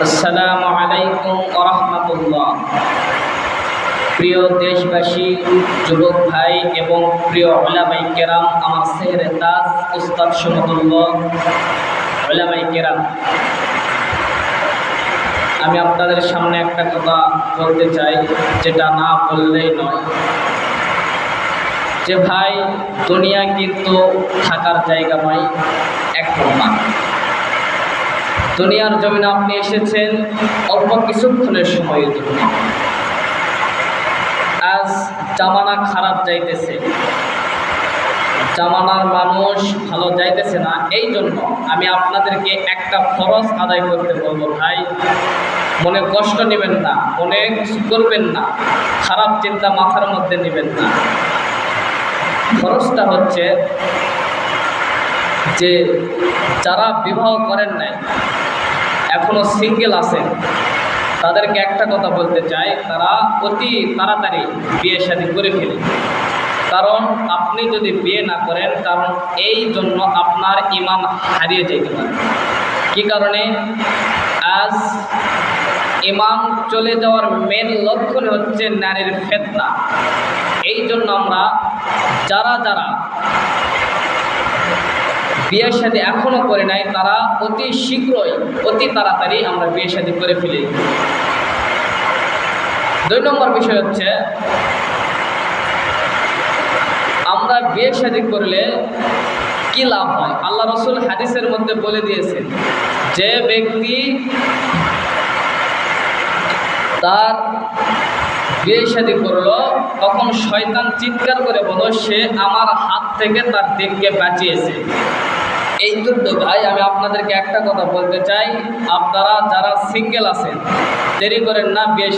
আসসালামু আলাইকুম ওয়া রাহমাতুল্লাহ। প্রিয় দেশবাসী, যুবক ভাই এবং প্রিয় উলামায়ে কেরাম, আমার সেহরে তাজ উস্তাদ সমতুল্লাহ উলামায়ে কেরাম, আমি আপনাদের সামনে একটা কথা বলতে চাই, যেটা না বললেই নয়। যে ভাই, দুনিয়া কিন্তু থাকার জায়গা নয়, একরকম। দুনিয়ার জমিনে আপনি এসেছেন অল্প কিছুক্ষণের সময়ের জন্য। আজ জামানা খারাপ যাইতেছে, জামানার মানুষ ভালো যাইতেছে না। এই জন্য আমি আপনাদেরকে একটা ফরজ আদায় করতে বলবো। ভাই, মনে কষ্ট নেবেন না, মনে কিছু করবেন না, খারাপ চিন্তা মাথার মধ্যে নেবেন না। ফরজটা হচ্ছে যে যারা বিবাহ করেন নাই, এখনো সিঙ্গেল আছেন, তাদেরকে একটা কথা বলতে চাই, তারা অতি তাড়াতাড়ি বিয়ে শাদী করে ফেলে। কারণ আপনি যদি বিয়ে না করেন, কারণ এই জন্য আপনার ঈমান হারিয়ে যেতে পারে। কি কারণে? আজ ঈমান চলে যাওয়ার মেন লক্ষণ হচ্ছে নারীর ফিতনা। এই জন্য আমরা যারা বিয়ে শাদী এখনো করে নাই, তারা অতি শীঘ্রই, অতি তাড়াতাড়ি আমরা বিয়ে শাদী করে ফেলি। 2 নম্বর বিষয় হচ্ছে, আমরা বিয়ে শাদী করলে কি লাভ হয়? আল্লাহ রাসূল হাদিসের মধ্যে বলে দিয়েছেন, যে ব্যক্তি তার বিয়ে শাদী করলো, তখন শয়তান চিৎকার করে বলো, সে আমার হাত থেকে তার দিককে বাঁচিয়েছে। এই জন্য ভাই, আমি আপনাদেরকে একটা কথা বলতে চাই, আপনারা যারা সিঙ্গেল আছেন, দেরি করেন না বিয়ে